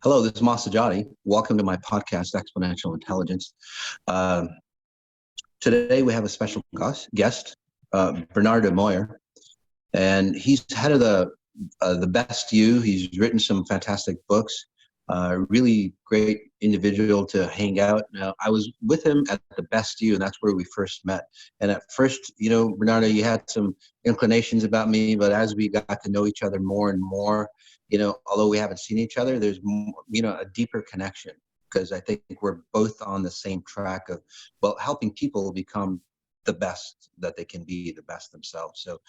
Hello, this is Masati. Welcome to my podcast, Exponential Intelligence. Uh, Today we have a special guest, Bernardo Moya, and he's head of the Best You. He's written some fantastic books. Really great individual to hang out. Now, I was with him at the Best You, and that's where we first met. And at first, Bernardo, you had some inclinations about me, but as we got to know each other more and more, although we haven't seen each other, there's, a deeper connection, because I think we're both on the same track of, helping people become the best that they can be, the best themselves. So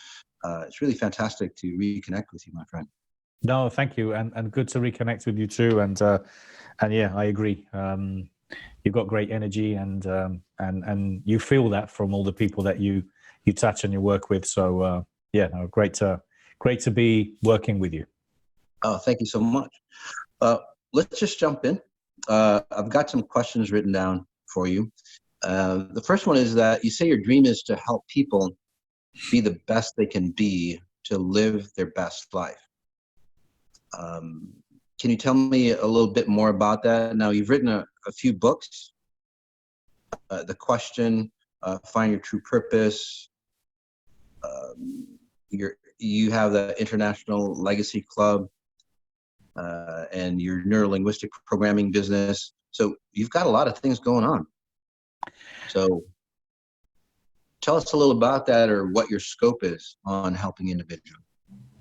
it's really fantastic to reconnect with you, my friend. No, thank you, and good to reconnect with you too. And yeah, I agree. You've got great energy, and you feel that from all the people that you touch and you work with. So yeah, no, great to be working with you. Oh, thank you so much. Let's just jump in. I've got some questions written down for you. The first one is that you say your dream is to help people be the best they can be, to live their best life. Can you tell me a little bit more about that? Now, you've written a few books. The Question, Find Your True Purpose. You have the International Legacy Club, and your neuro-linguistic programming business. So you've got a lot of things going on. So tell us a little about that, or what your scope is on helping individuals.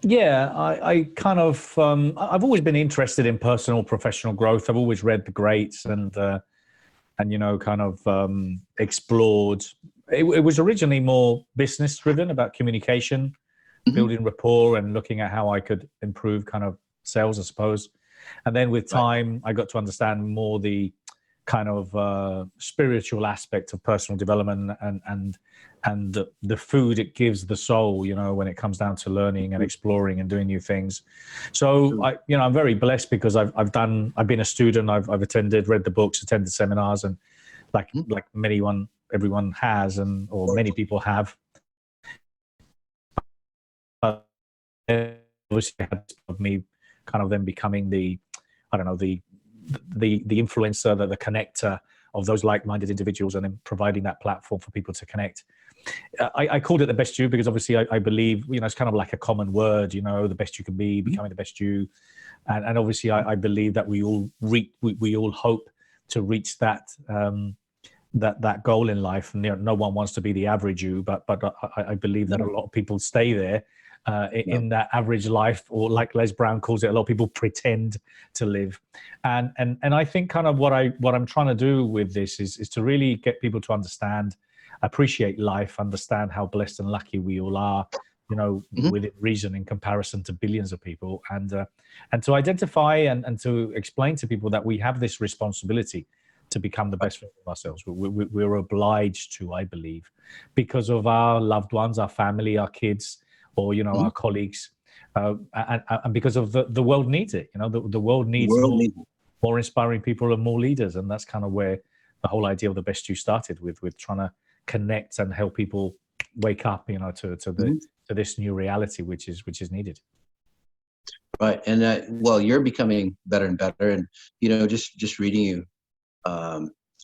Yeah, I kind of, I've always been interested in personal, professional growth. I've always read the greats and kind of explored. It was originally more business driven, about communication, building rapport, and looking at how I could improve kind of sales, I suppose. And then with time, I got to understand more the kind of spiritual aspect of personal development and the food it gives the soul, when it comes down to learning and exploring and doing new things. So I'm very blessed, because I've been a student, I've attended, read the books, attended seminars, and like everyone has, or many people have. Obviously had of me kind of then becoming the influencer, the connector of those like-minded individuals, and then providing that platform for people to connect. I called it the Best You because obviously I believe, it's kind of like a common word, the best you can be, becoming the best you. And obviously I believe that we all hope to reach that goal in life. And no one wants to be the average you, but I believe that a lot of people stay there in that average life, or like Les Brown calls it, a lot of people pretend to live. And I think kind of what I'm trying to do with this is to really get people to understand, appreciate life, understand how blessed and lucky we all are, within reason, in comparison to billions of people, and to identify and to explain to people that we have this responsibility to become the best version of ourselves. We're obliged to, I believe, because of our loved ones, our family, our kids, or our colleagues, and because of the world needs it. The world needs more inspiring people and more leaders, and that's kind of where the whole idea of the Best You started with trying to connect and help people wake up, to this new reality which is needed. Right, and you're becoming better and better, and just reading you,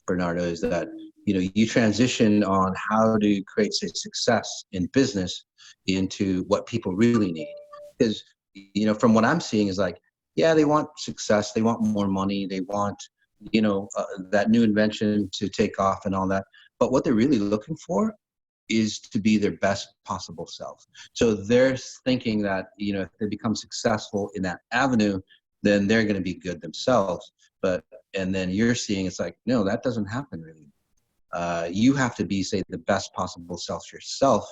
Bernardo, is that you transition on how to create, say, success in business into what people really need. Because from what I'm seeing is like, yeah, they want success, they want more money, they want that new invention to take off and all that, but what they're really looking for is to be their best possible self. So they're thinking that if they become successful in that avenue, then they're going to be good themselves. And then you're seeing it's like, no, that doesn't happen really. You have to be, say, the best possible self yourself,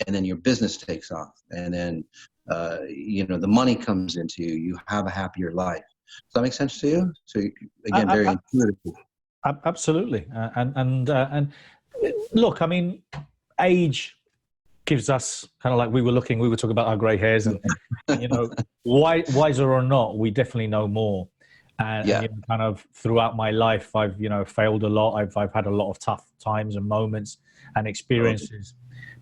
and then your business takes off, and then the money comes into you. You have a happier life. Does that make sense to you? So again, very intuitive. Absolutely. And look, I mean, age gives us kind of like, we were talking about our gray hairs, and wiser or not, we definitely know more. And kind of throughout my life, I've failed a lot. I've had a lot of tough times and moments and experiences.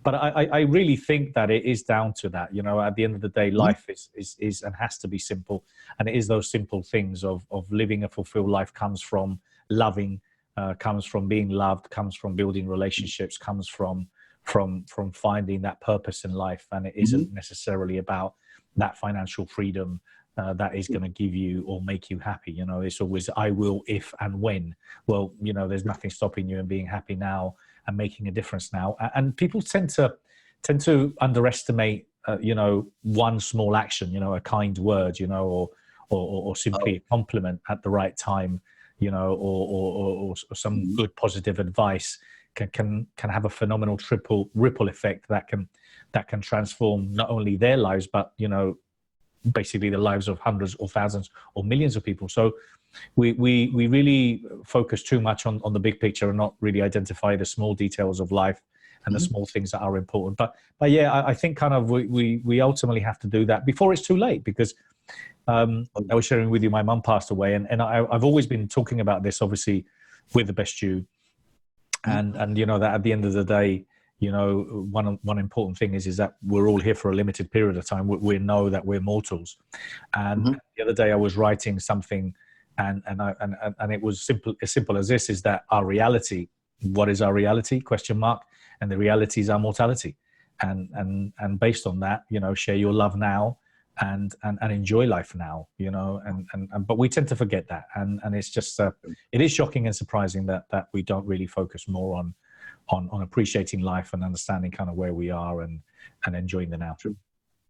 But I really think that it is down to that. You know, at the end of the day, life is and has to be simple. And it is those simple things of living a fulfilled life comes from loving, comes from being loved, comes from building relationships, comes from finding that purpose in life. And it isn't necessarily about that financial freedom that is going to give you or make you happy. You know, it's always I will, if and when. Well, you know, there's nothing stopping you in being happy now and making a difference now. And people tend to underestimate, you know, one small action, you know, a kind word, you know, or simply a compliment at the right time, you know, or some good positive advice can have a phenomenal ripple effect that can transform not only their lives, but, you know, basically the lives of hundreds or thousands or millions of people. So we really focus too much on the big picture and not really identify the small details of life and the small things that are important. But yeah, I think kind of we ultimately have to do that before it's too late, because I was sharing with you, my mum passed away, and I've always been talking about this, obviously, with the Best You, and you know that at the end of the day, you know, one important thing is that we're all here for a limited period of time. We know that we're mortals. And the other day I was writing something, and it was as simple as this: is that our reality? What is our reality? Question mark. And the reality is our mortality. And based on that, you know, share your love now, and enjoy life now. You know, but we tend to forget that, and it's just it is shocking and surprising that we don't really focus more on appreciating life and understanding kind of where we are and enjoying the now. True.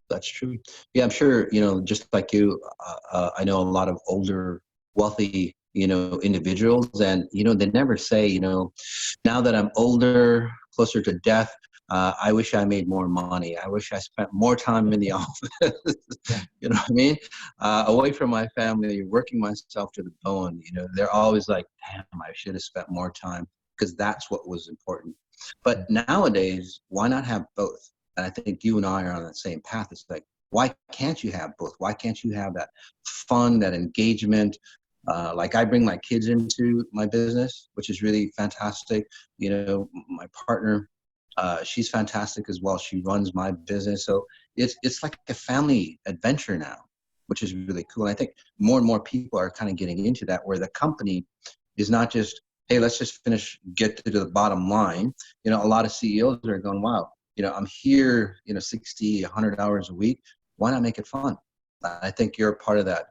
That's true. Yeah, I'm sure, you know, just like you, I know a lot of older, wealthy, you know, individuals, and, you know, they never say, you know, now that I'm older, closer to death, I wish I made more money. I wish I spent more time in the office. You know what I mean? Away from my family, working myself to the bone. You know, they're always like, damn, I should have spent more time, because that's what was important. But nowadays, why not have both? And I think you and I are on that same path. It's like, why can't you have both? Why can't you have that fun, that engagement? Like I bring my kids into my business, which is really fantastic. You know, my partner, she's fantastic as well. She runs my business. So it's like a family adventure now, which is really cool. And I think more and more people are kind of getting into that, where the company is not just, hey, let's just get to the bottom line. You know, a lot of CEOs are going, wow, you know, I'm here, you know, 60, 100 hours a week. Why not make it fun? I think you're a part of that,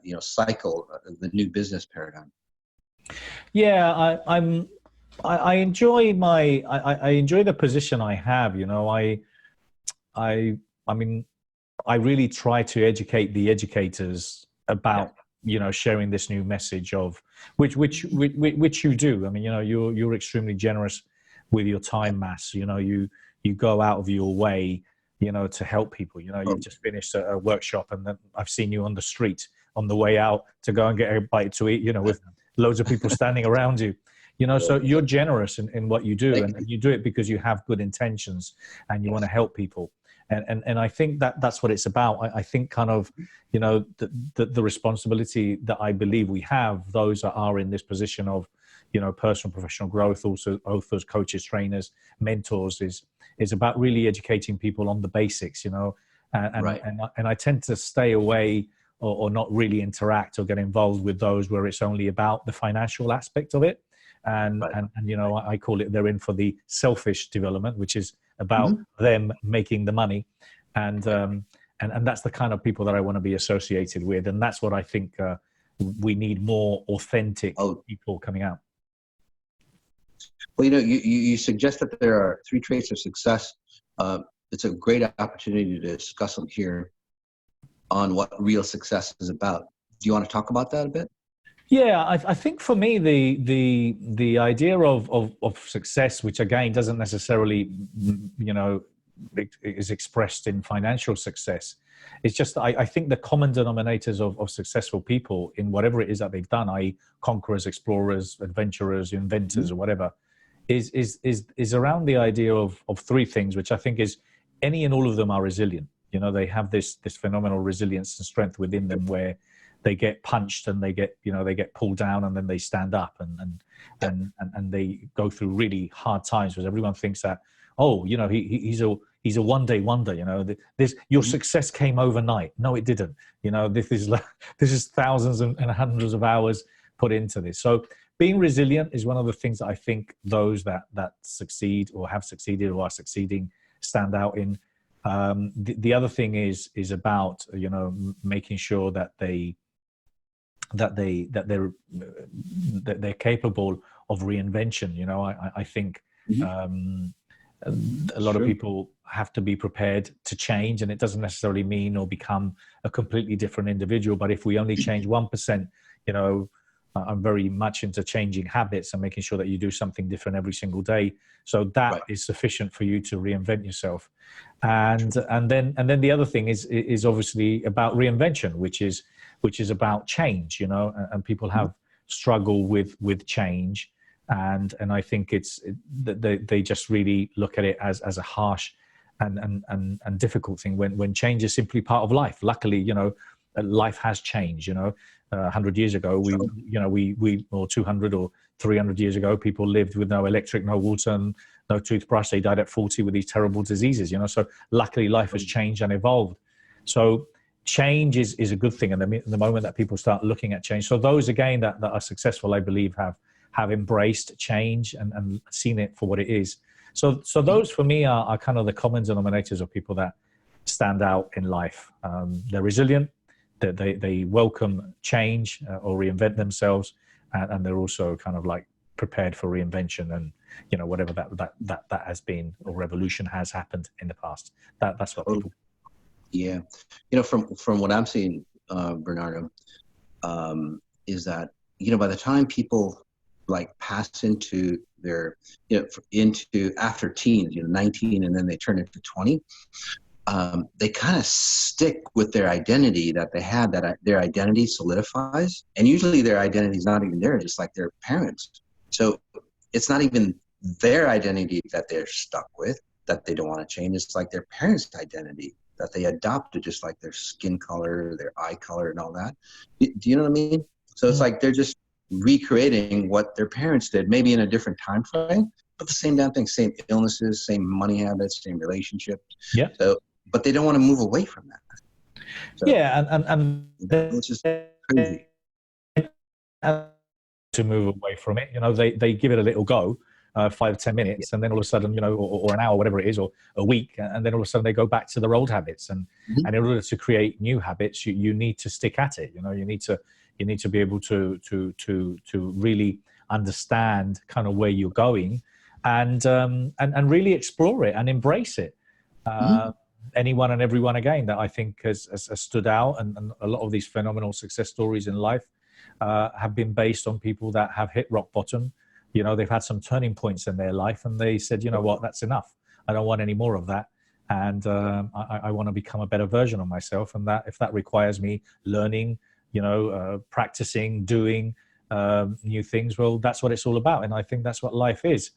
you know, cycle, the new business paradigm. Yeah, I enjoy I enjoy the position I have. You know, I mean, I really try to educate the educators about, you know, sharing this new message of which you do. I mean, you know, you're extremely generous with your time, Mass. You know, you go out of your way, you know, to help people. You know, you've just finished a workshop, and then I've seen you on the street on the way out to go and get a bite to eat, you know, with loads of people standing around you. You know, so you're generous in what you do, and you do it because you have good intentions and you want to help people. And I think that's what it's about. I think kind of, you know, the responsibility that I believe we have, those that are in this position of, you know, personal professional growth, also authors, coaches, trainers, mentors, is about really educating people on the basics, you know, and I tend to stay away or not really interact or get involved with those where it's only about the financial aspect of it. And you know, I call it, they're in for the selfish development, which is about them making the money. And that's the kind of people that I want to be associated with. And that's what I think we need, more authentic people coming out. Well, you know, you suggest that there are 3 traits of success. It's a great opportunity to discuss them here on what real success is about. Do you want to talk about that a bit? Yeah, I think for me, the idea of success, which again doesn't necessarily, you know, is expressed in financial success. It's just, I think the common denominators of successful people in whatever it is that they've done, i.e. conquerors, explorers, adventurers, inventors, or whatever, is around the idea of 3 things, which I think is any and all of them are resilient. You know, they have this phenomenal resilience and strength within them, where they get punched and they get pulled down, and then they stand up and they go through really hard times, because everyone thinks that, oh, you know, he's a one-day wonder. You know, this your success came overnight. No, it didn't. You know, this is thousands and hundreds of hours put into this. So being resilient is one of the things that I think those that succeed or have succeeded or are succeeding stand out in. The other thing is about, you know, making sure that they're capable of reinvention. You know, I think a lot of people have to be prepared to change, and it doesn't necessarily mean or become a completely different individual. But if we only change 1%, you know, I'm very much into changing habits and making sure that you do something different every single day. So that is sufficient for you to reinvent yourself. And then the other thing is obviously about reinvention, which is about change, you know, and people have struggle with change. And I think they just really look at it as a harsh and difficult thing when change is simply part of life. Luckily, you know, life has changed, you know. 100 years ago, we or 200 or 300 years ago, people lived with no electric, no water, and no toothbrush. They died at 40 with these terrible diseases, you know. So luckily, life has changed and evolved. So change is a good thing. And the moment that people start looking at change, so those again that are successful, I believe, have embraced change and seen it for what it is. So those for me are kind of the common denominators of people that stand out in life. They're resilient. They welcome change or reinvent themselves, and they're also kind of like prepared for reinvention and, you know, whatever that has been or revolution has happened in the past. That's what people. Yeah, you know, from what I'm seeing, Bernardo, is that, you know, by the time people like pass into their, you know, into after teens, you know, 19, and then they turn into 20. They kind of stick with their identity that they had, that their identity solidifies. And usually their identity is not even there, just like their parents. So it's not even their identity that they're stuck with, that they don't want to change. It's like their parents' identity that they adopted, just like their skin color, their eye color, and all that. Do you know what I mean? So it's like they're just recreating what their parents did, maybe in a different time frame, but the same damn thing, same illnesses, same money habits, same relationships. Yeah. So, but they don't want to move away from that. So, yeah, and which is crazy. To move away from it, you know, they give it a little go, 5 to 10 minutes, and then all of a sudden, you know, or an hour, whatever it is, or a week, and then all of a sudden they go back to their old habits. And in order to create new habits, you need to stick at it. You know, you need to be able to really understand kind of where you're going, and really explore it and embrace it. Anyone and everyone again that I think has stood out, and a lot of these phenomenal success stories in life have been based on people that have hit rock bottom. You know, they've had some turning points in their life, and they said, you know what, that's enough. I don't want any more of that. And I want to become a better version of myself. And that if that requires me learning, you know, practicing, doing new things, well, that's what it's all about. And I think that's what life is.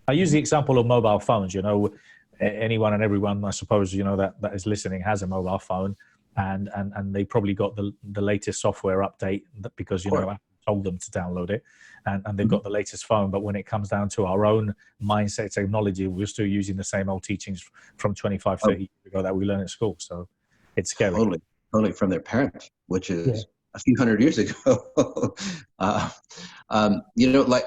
I use the example of mobile phones. You know, anyone and everyone, I suppose, you know, that is listening has a mobile phone, and they probably got the latest software update because, you know, I told them to download it, and they've got the latest phone. But when it comes down to our own mindset technology, we're still using the same old teachings from 25, 30 years ago that we learned at school. So it's scary. Totally from their parents, which is a few hundred years ago. You know, like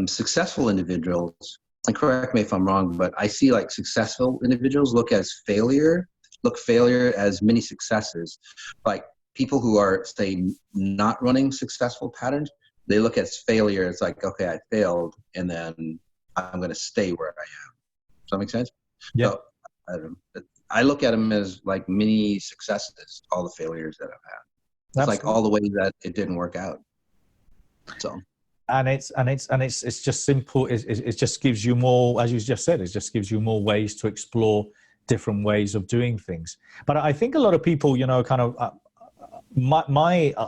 successful individuals, and correct me if I'm wrong, but I see like successful individuals look failure as many successes. Like people who are, say, not running successful patterns, they look at failure as like, okay, I failed, and then I'm going to stay where I am. Does that make sense? Yeah. So, I look at them as like mini successes, all the failures that I've had. It's like all the ways that it didn't work out. So. And it's just simple. It just gives you more, as you just said, it just gives you more ways to explore different ways of doing things. But I think a lot of people, you know, kind of,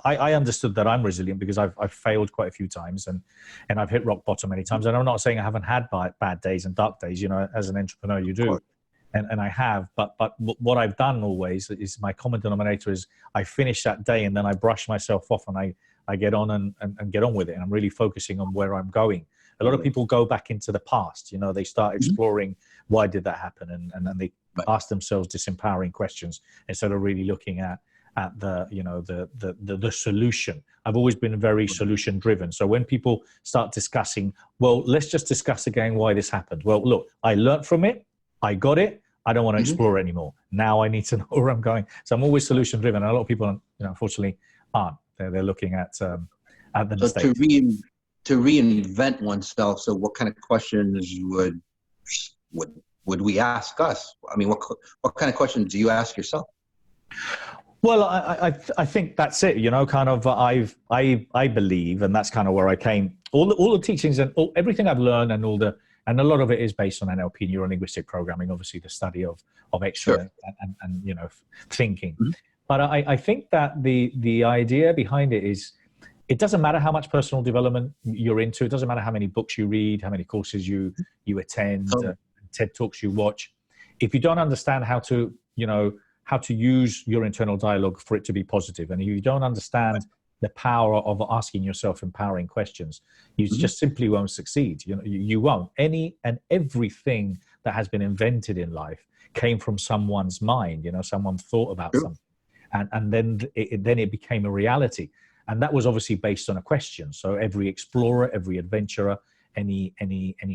I understood that I'm resilient because I've failed quite a few times, and I've hit rock bottom many times. And I'm not saying I haven't had bad days and dark days, you know, as an entrepreneur you do. And I have, but what I've done always is, my common denominator is, I finish that day and then I brush myself off, and I get on and get on with it. And I'm really focusing on where I'm going A lot of people go back into the past. They start exploring why did that happen, and then they ask themselves disempowering questions instead of really looking at the solution. I've always been very solution driven. So when people start discussing, well, let's just discuss again why this happened. Well, look, I learned from it. I got it. I don't want to explore it anymore. Now I need to know where I'm going. So I'm always solution driven. And a lot of people, unfortunately, aren't. They're looking at the mistakes. To reinvent oneself. So what kind of questions would we ask us? I mean, what kind of questions do you ask yourself? Well, I think that's it. Kind of I believe, and that's kind of where I came. All the teachings and everything I've learned, and a lot of it is based on NLP, neuro-linguistic programming, obviously the study of excellence and thinking. But I think that the idea behind it is, it doesn't matter how much personal development you're into. It doesn't matter how many books you read, how many courses you attend, TED Talks you watch. If you don't understand how to use your internal dialogue for it to be positive, and you don't understand the power of asking yourself empowering questions, you just simply won't succeed. You won't. Any and everything that has been invented in life came from someone's mind. Someone thought about something, and then it became a reality. And that was obviously based on a question. So every explorer, every adventurer, any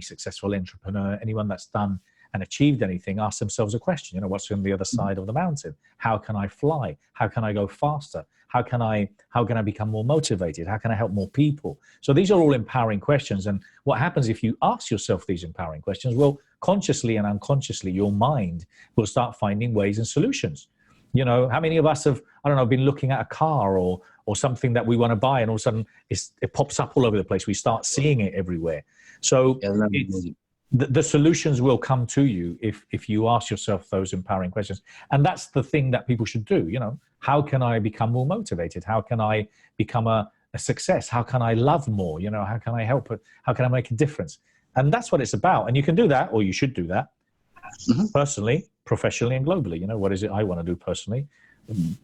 successful entrepreneur, anyone that's done and achieved anything, ask themselves a question. What's on the other side of the mountain? How can I fly? How can I go faster? How can I become more motivated? How can I help more people? So these are all empowering questions. And what happens if you ask yourself these empowering questions? Well, consciously and unconsciously, your mind will start finding ways and solutions. How many of us have, been looking at a car or something that we want to buy, and all of a sudden it pops up all over the place. We start seeing it everywhere. So the solutions will come to you if you ask yourself those empowering questions. And that's the thing that people should do. How can I become more motivated? How can I become a success? How can I love more? How can I help it? How can I make a difference? And that's what it's about. And you can do that, or you should do that personally, professionally, and globally. What is it I want to do personally?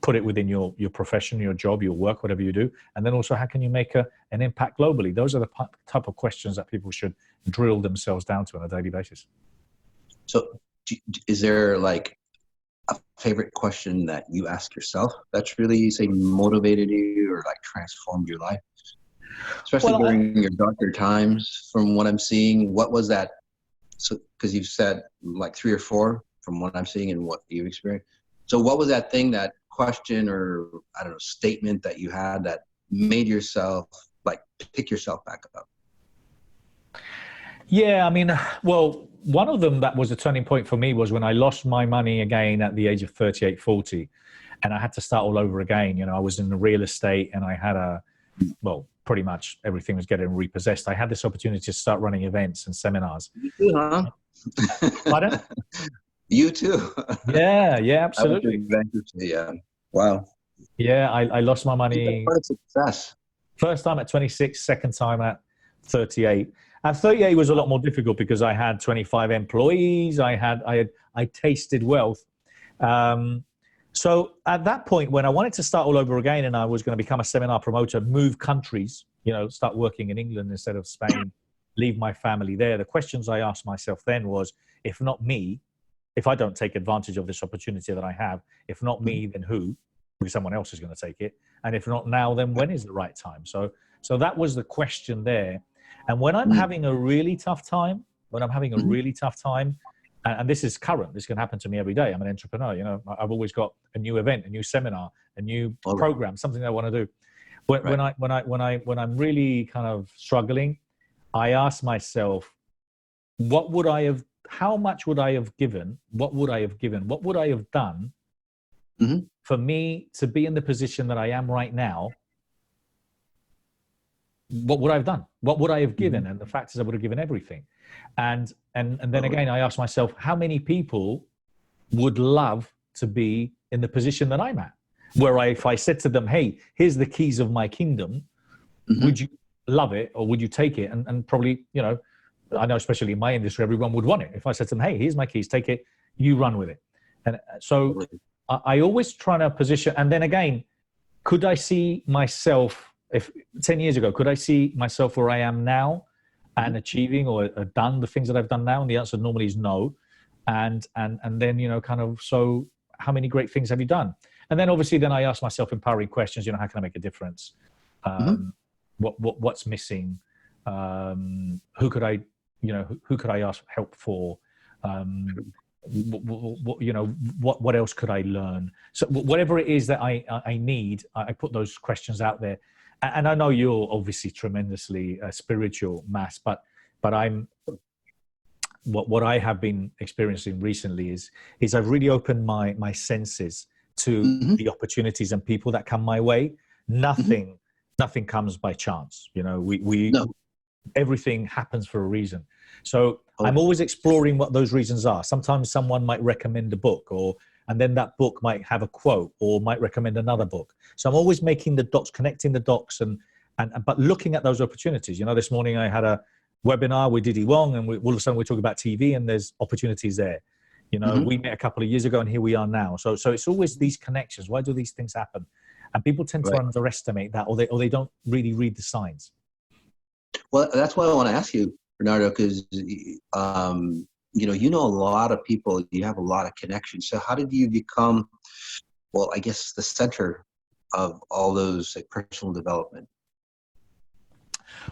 Put it within your profession, your job, your work, whatever you do. And then also, how can you make an impact globally? Those are the type of questions that people should drill themselves down to on a daily basis. So is there like a favorite question that you ask yourself that's really, say, motivated you or like transformed your life? Especially during your darker times, from what I'm seeing, what was that? So, because you've said like 3 or 4 from what I'm seeing and what you've experienced. So what was that thing, that question or, statement that you had that made yourself like pick yourself back up? Yeah, well, one of them that was a turning point for me was when I lost my money again at the age of 38, 40, and I had to start all over again. I was in the real estate, and I had pretty much everything was getting repossessed. I had this opportunity to start running events and seminars. You too, huh? Pardon? You too. Yeah, absolutely. Yeah. Wow. Yeah, I lost my money. Success. First time at 26, second time at 38. At 38 was a lot more difficult because I had 25 employees. I tasted wealth. So at that point, when I wanted to start all over again, and I was going to become a seminar promoter, move countries, start working in England instead of Spain, leave my family there. The questions I asked myself then was, if not me, if I don't take advantage of this opportunity that I have, if not me, then who? Because someone else is going to take it. And if not now, then when is the right time? So that was the question there. And when I'm having a really tough time, and this is current, this can happen to me every day. I'm an entrepreneur, I've always got a new event, a new seminar, a new program, something I want to do. When I'm really kind of struggling, I ask myself, how much would I have given? What would I have done for me to be in the position that I am right now? What would I have done? What would I have given? And the fact is, I would have given everything. And then again, I ask myself, how many people would love to be in the position that I'm at? Where if I said to them, hey, here's the keys of my kingdom, would you love it, or would you take it? And probably, I know especially in my industry, everyone would want it. If I said to them, hey, here's my keys, take it, you run with it. And so I always try to position. And then again, could I see myself, if 10 years ago, could I see myself where I am now? and achieving or done the things that I've done now? And the answer normally is no. And then, you know, kind of, so how many great things have you done? And then obviously then I ask myself empowering questions, you know, how can I make a difference? What's missing? Who could I, you know, who could I ask help for? You know, what else could I learn? So whatever it is that I need, I put those questions out there. And I know you're obviously tremendously spiritual, Mas, but I'm, what I have been experiencing recently is I've really opened my senses to the opportunities and people that come my way. Nothing comes by chance. You know, everything happens for a reason. So I'm always exploring what those reasons are. Sometimes someone might recommend a book, and then that book might have a quote or might recommend another book. So I'm always making the dots, connecting the dots, but looking at those opportunities. You know, this morning I had a webinar with Didi Wong, and all of a sudden we're talking about TV, and there's opportunities there. You know, we met a couple of years ago, and here we are now. So it's always these connections. Why do these things happen? And people tend to underestimate that, or they don't really read the signs. Well, that's why I want to ask you, Bernardo, because you know a lot of people. You have a lot of connections. So how did you become, well, I guess, the center of all those, like, personal development?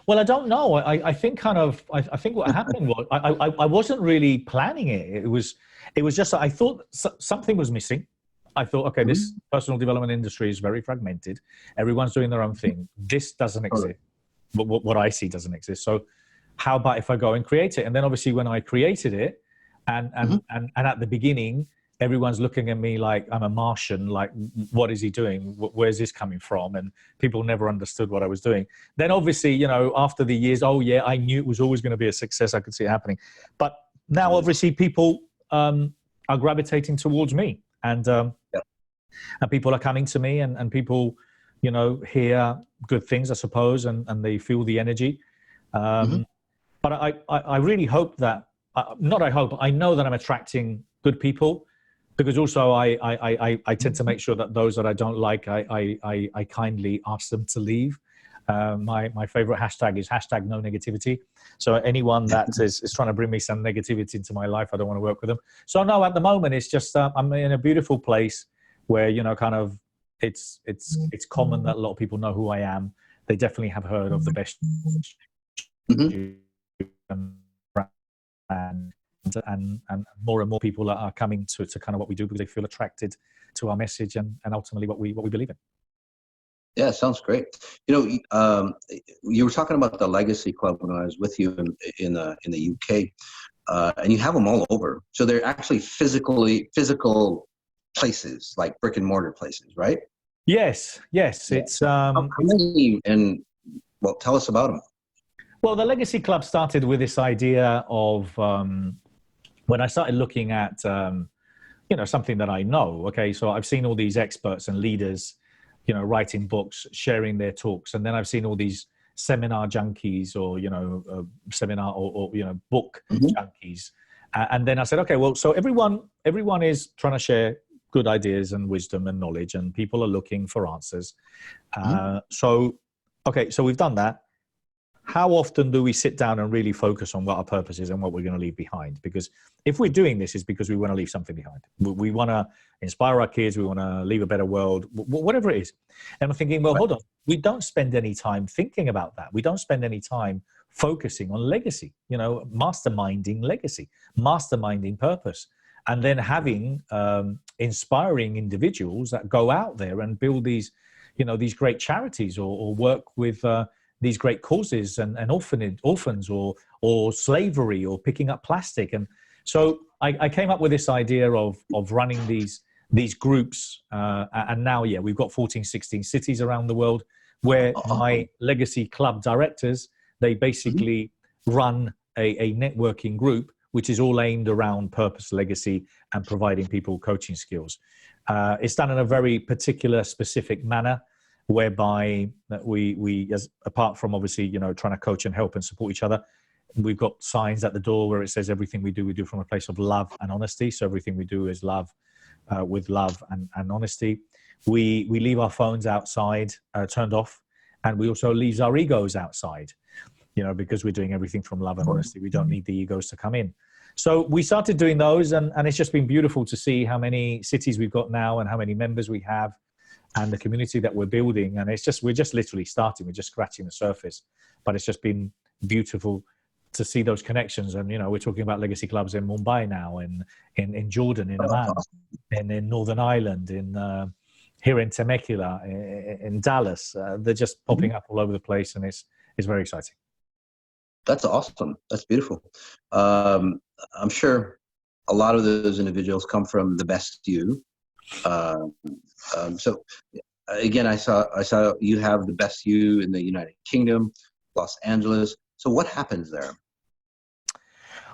Well, I don't know. I think I think what happened was I wasn't really planning it. It was just that I thought something was missing. I thought, okay, this personal development industry is very fragmented. Everyone's doing their own thing. This doesn't exist. What I see doesn't exist. So how about if I go and create it? And then obviously when I created it, and at the beginning, everyone's looking at me like I'm a Martian, like, what is he doing? Where's this coming from? And people never understood what I was doing. Then obviously, you know, after the years, oh yeah, I knew it was always going to be a success. I could see it happening. But now obviously people are gravitating towards me, and people are coming to me, and people, you know, hear good things, I suppose, and they feel the energy. But I really hope that, I know that I'm attracting good people, because also I tend to make sure that those that I don't like, I kindly ask them to leave. My favorite hashtag is #no negativity. So anyone that is trying to bring me some negativity into my life, I don't want to work with them. So no, at the moment, it's just I'm in a beautiful place where, you know, kind of it's common that a lot of people know who I am. They definitely have heard of the best and more and more people are coming to kind of what we do, because they feel attracted to our message and ultimately what we believe in. Yeah, sounds great. You know, you were talking about the Legacy Club when I was with you in the UK, and you have them all over. So they're actually physical places, like brick and mortar places, right? Yes. It's how many, and well, tell us about them. Well, the Legacy Club started with this idea of when I started looking at you know, something that I know. Okay, so I've seen all these experts and leaders, you know, writing books, sharing their talks, and then I've seen all these seminar junkies, or, you know, seminar or you know, book junkies, and then I said, okay, well, so everyone is trying to share good ideas and wisdom and knowledge, and people are looking for answers. So we've done that. How often do we sit down and really focus on what our purpose is and what we're going to leave behind? Because if we're doing this, it's because we want to leave something behind. We want to inspire our kids. We want to leave a better world, whatever it is. And I'm thinking, well, hold on. We don't spend any time thinking about that. We don't spend any time focusing on legacy, you know, masterminding legacy, masterminding purpose, and then having inspiring individuals that go out there and build these, you know, these great charities, or work with these great causes and orphans or slavery, or picking up plastic. And so I came up with this idea of running these groups. And now, yeah, we've got 14, 16 cities around the world where my Legacy Club directors, they basically run a networking group, which is all aimed around purpose, legacy, and providing people coaching skills. It's done in a very particular, specific manner, whereby we as apart from obviously, you know, trying to coach and help and support each other, we've got signs at the door where it says everything we do from a place of love and honesty. So everything we do is love, with love and honesty. We leave our phones outside, turned off, and we also leave our egos outside. because we're doing everything from love and honesty. We don't need the egos to come in. So we started doing those, and it's just been beautiful to see how many cities we've got now and how many members we have and the community that we're building. And we're just literally starting, we're just scratching the surface, but it's just been beautiful to see those connections. And, we're talking about legacy clubs in Mumbai now, in Jordan, in Amman, and in Northern Ireland, here in Temecula, in Dallas. They're just popping up all over the place, and it's very exciting. That's awesome. That's beautiful. I'm sure a lot of those individuals come from the best you. So again, I saw you have the best you in the United Kingdom, Los Angeles. So what happens there?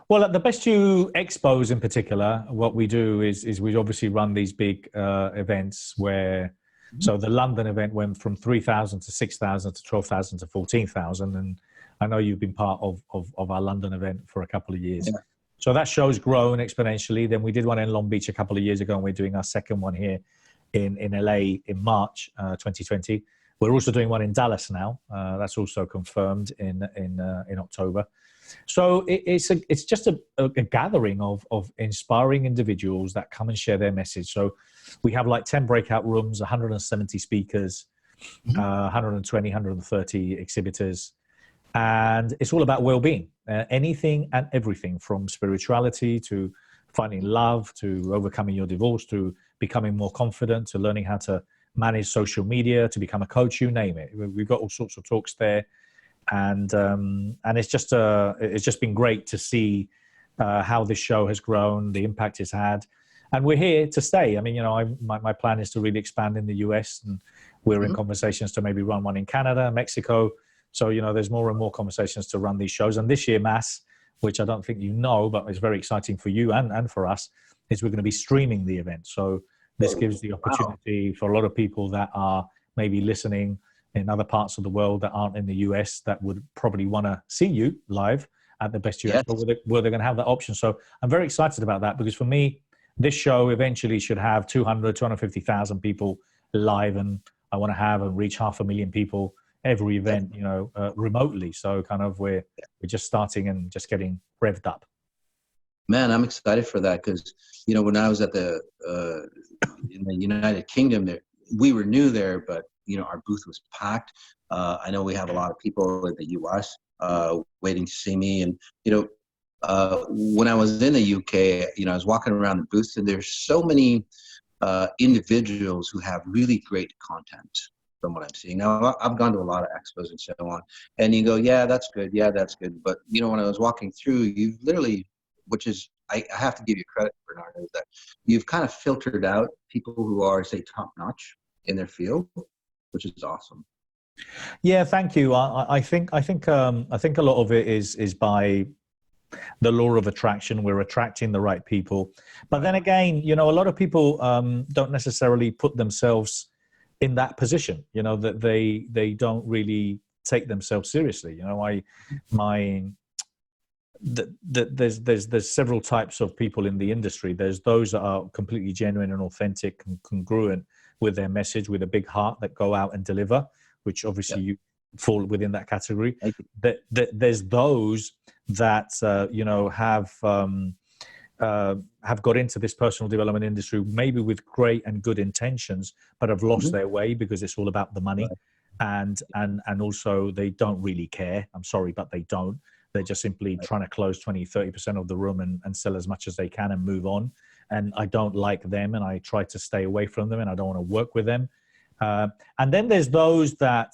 Well, at the Best You Expos in particular, what we do is we obviously run these big events where, so the London event went from 3,000 to 6,000 to 12,000 to 14,000. And I know you've been part of our London event for a couple of years. Yeah. So that show's grown exponentially. Then we did one in Long Beach a couple of years ago, and we're doing our second one here in LA in March 2020. We're also doing one in Dallas now. That's also confirmed in October. So it's just a gathering of inspiring individuals that come and share their message. So we have like 10 breakout rooms, 170 speakers, 120, 130 exhibitors. And it's all about well-being, anything and everything, from spirituality to finding love, to overcoming your divorce, to becoming more confident, to learning how to manage social media, to become a coach, you name it. We've got all sorts of talks there. And it's just been great to see how this show has grown, the impact it's had. And we're here to stay. I mean, my plan is to really expand in the US, and we're in conversations to maybe run one in Canada, Mexico. So, there's more and more conversations to run these shows. And this year, Mass, which I don't think you know, but it's very exciting for you and for us, is we're going to be streaming the event. So this gives the opportunity for a lot of people that are maybe listening in other parts of the world that aren't in the US that would probably want to see you live at the Best You Expo, where they're going to have that option. So I'm very excited about that, because for me, this show eventually should have 250,000 people live, and I want to have and reach 500,000 people every event, remotely. So kind of we're just starting and just getting revved up. Man, I'm excited for that, because, when I was at in the United Kingdom, we were new there, but, our booth was packed. I know we have a lot of people in the US waiting to see me. And, when I was in the UK, I was walking around the booth, and there's so many individuals who have really great content from what I'm seeing. Now, I've gone to a lot of expos and so on, and you go, yeah, that's good. Yeah, that's good. But, when I was walking through, you literally, which is, I have to give you credit, Bernardo, that you've kind of filtered out people who are, say, top-notch in their field, which is awesome. Yeah, thank you. I think a lot of it is by the law of attraction. We're attracting the right people. But then again, a lot of people don't necessarily put themselves in that position, that they don't really take themselves seriously. There's several types of people in the industry. There's those that are completely genuine and authentic and congruent with their message, with a big heart, that go out and deliver, which obviously you fall within that category. There's those that have got into this personal development industry maybe with great and good intentions, but have lost their way because it's all about the money. And also they don't really care. I'm sorry, but they don't. They're just simply trying to close 20-30% of the room and sell as much as they can and move on. And I don't like them, and I try to stay away from them, and I don't want to work with them. And then there's those that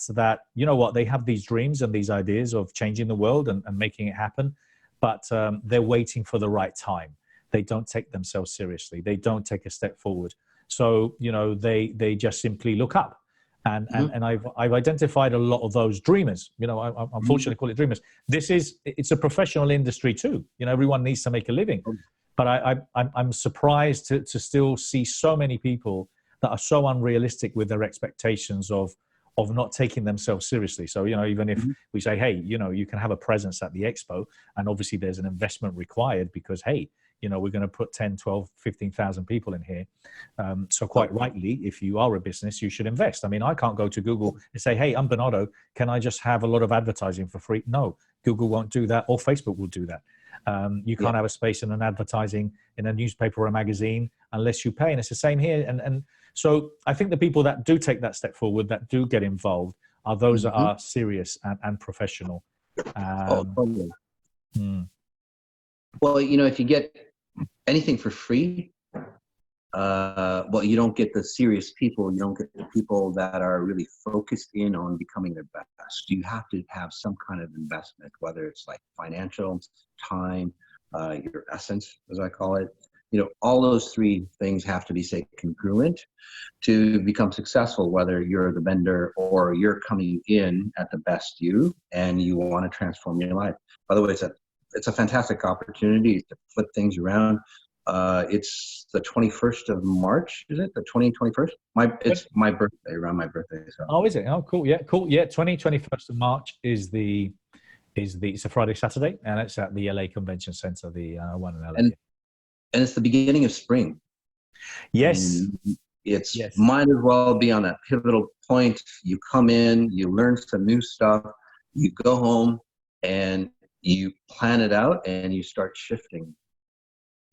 they have these dreams and these ideas of changing the world and making it happen, but they're waiting for the right time. They don't take themselves seriously. They don't take a step forward. So, they just simply look up. And I've identified a lot of those dreamers. I unfortunately call it dreamers. It's a professional industry too. Everyone needs to make a living. But I'm surprised to still see so many people that are so unrealistic with their expectations of not taking themselves seriously. So, even if we say, hey, you can have a presence at the expo, and obviously there's an investment required because, hey, you know, we're going to put 10, 12, 15,000 people in here. So quite rightly, if you are a business, you should invest. I mean, I can't go to Google and say, hey, I'm Bernardo, can I just have a lot of advertising for free? No, Google won't do that, or Facebook will do that. You can't have a space in an advertising in a newspaper or a magazine unless you pay. And it's the same here. And so I think the people that do take that step forward, that do get involved, are those that are serious and professional. Totally. Well, you know, if you get anything for free, well, you don't get the serious people. You don't get the people that are really focused in on becoming their best. You have to have some kind of investment, whether it's like financial, time, your essence, as I call it. You know, all those three things have to be, say, congruent to become successful, whether you're the vendor or you're coming in at the best you and you want to transform your life. By the way, it's a fantastic opportunity to flip things around. It's the 21st of March, is it? The 21st? It's my birthday, around my birthday. So. Oh, is it? Oh, cool. Yeah, cool. Yeah, 21st of March is it's a Friday, Saturday, and it's at the LA Convention Center, the one in LA. And it's the beginning of spring. Yes. It's might as well be on that pivotal point. You come in, you learn some new stuff, you go home and you plan it out and you start shifting.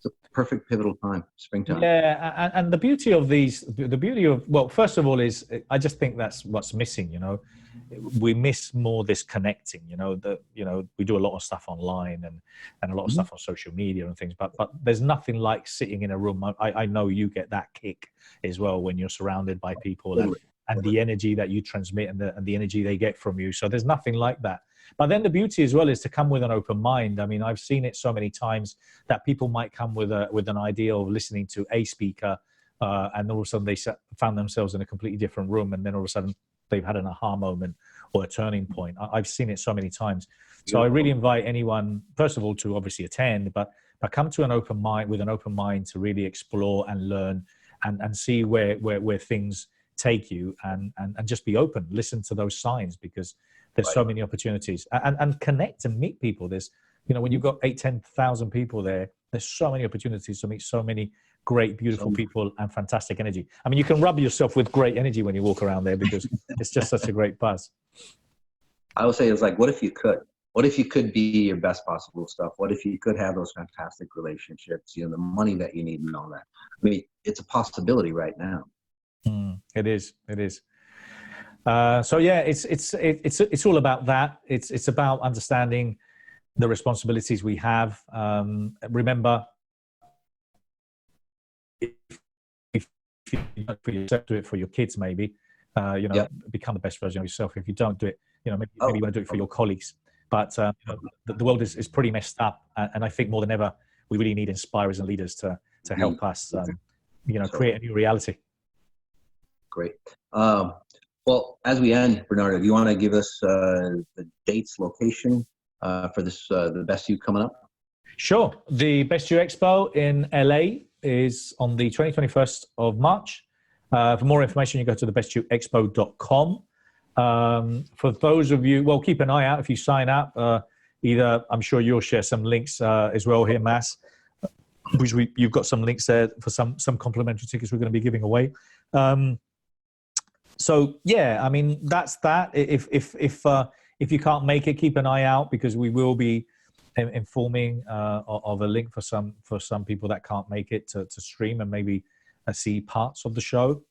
It's a perfect pivotal time, springtime. Yeah, and the beauty of, well, first of all, is I just think that's what's missing, you know. We miss more this connecting, you know, we do a lot of stuff online and a lot of stuff on social media and things, but there's nothing like sitting in a room. I know you get that kick as well when you're surrounded by people and the energy that you transmit and the energy they get from you. So there's nothing like that. But then the beauty as well is to come with an open mind. I mean, I've seen it so many times that people might come with an idea of listening to a speaker, and all of a sudden they found themselves in a completely different room, and then all of a sudden they've had an aha moment or a turning point. I've seen it so many times. So I really invite anyone, first of all, to obviously attend, but come to an open mind, with an open mind, to really explore and learn and see where things take you, and just be open, listen to those signs, because there's so many opportunities, and connect and meet people. There's, you know, when you've got 8,000-10,000 people there, there's so many opportunities to meet so many great, beautiful people and fantastic energy. I mean, you can rub yourself with great energy when you walk around there, because it's just such a great buzz. I would say it's like, what if you could? What if you could be your best possible stuff? What if you could have those fantastic relationships, you know, the money that you need and all that? I mean, it's a possibility right now. It is. So yeah, it's all about that. It's about understanding the responsibilities we have. Remember, if you don't for yourself, do it for your kids. Maybe become the best version of yourself. If you don't do it, you know, maybe you want to do it for your colleagues. But you know, the world is pretty messed up, and I think more than ever, we really need inspirers and leaders to help us, create a new reality. Great. Well, as we end, Bernardo, do you want to give us the dates, location for this the Best You coming up? Sure. The Best You Expo in LA is on the 21st of March. For more information, you go to thebestyouexpo.com. For those of you, well, keep an eye out if you sign up. Either, I'm sure you'll share some links as well here, Mas, which you've got some links there for some complimentary tickets we're going to be giving away. So yeah, I mean, that's that. If you can't make it, keep an eye out, because we will be informing of a link for some people that can't make it to stream and maybe see parts of the show.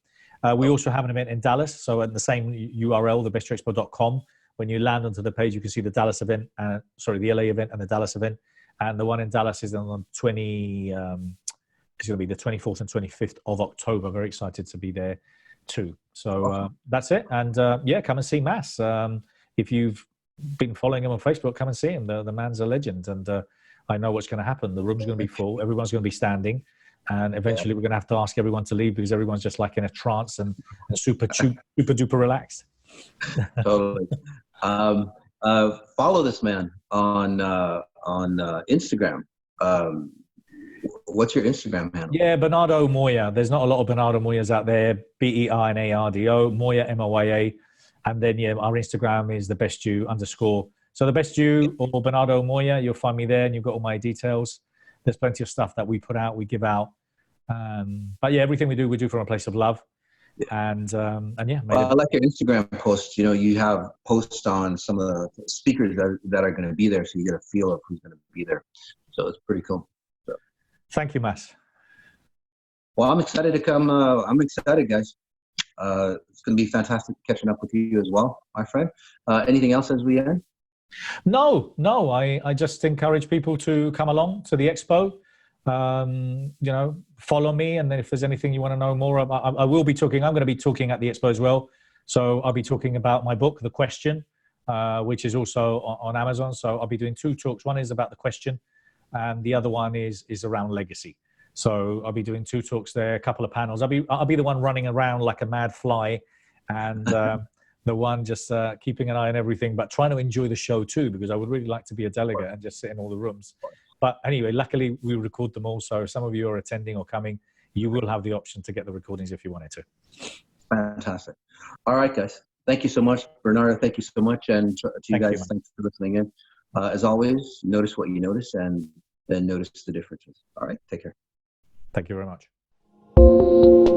We also have an event in Dallas, so at the same URL, thebestyouexpo.com. When you land onto the page, you can see the Dallas event, the LA event and the Dallas event, and the one in Dallas is on it's going to be the 24th and 25th of October. Very excited to be there too. So that's it. And come and see Mas. If you've been following him on Facebook, come and see him. The man's a legend, and I know what's going to happen. The room's going to be full. Everyone's going to be standing, and eventually we're going to have to ask everyone to leave, because everyone's just like in a trance and super duper relaxed. Totally. Follow this man on Instagram. What's your Instagram handle? Yeah, Bernardo Moya. There's not a lot of Bernardo Moyas out there. BERNARDO, Moya, MOYA. And then, our Instagram is thebestyou_. So the Best You or Bernardo Moya, you'll find me there, and you've got all my details. there's plenty of stuff that we put out, we give out. But yeah, everything we do from a place of love. And yeah, I like your Instagram posts. You know, you have posts on some of the speakers that are going to be there, so you get a feel of who's going to be there. So it's pretty cool. So. Thank you, Mas. Well, I'm excited to come. I'm excited, guys. It's going to be fantastic catching up with you as well, my friend. Anything else as we end? No. I just encourage people to come along to the expo. You know, follow me, and then if there's anything you want to know more about, I'm going to be talking at the expo as well. So I'll be talking about my book, The Question, which is also on Amazon. So I'll be doing 2 talks. One is about the question, and the other one is around legacy. So I'll be doing 2 talks there, a couple of panels. I'll be the one running around like a mad fly, and the one just keeping an eye on everything, but trying to enjoy the show too, because I would really like to be a delegate and just sit in all the rooms. But anyway, luckily we record them all. So some of you are attending or coming, you will have the option to get the recordings if you wanted to. Fantastic. All right, guys. Thank you so much. Bernardo, thank you so much. And to you guys, thanks for listening in. As always, notice what you notice and then notice the differences. All right. Take care. Thank you very much.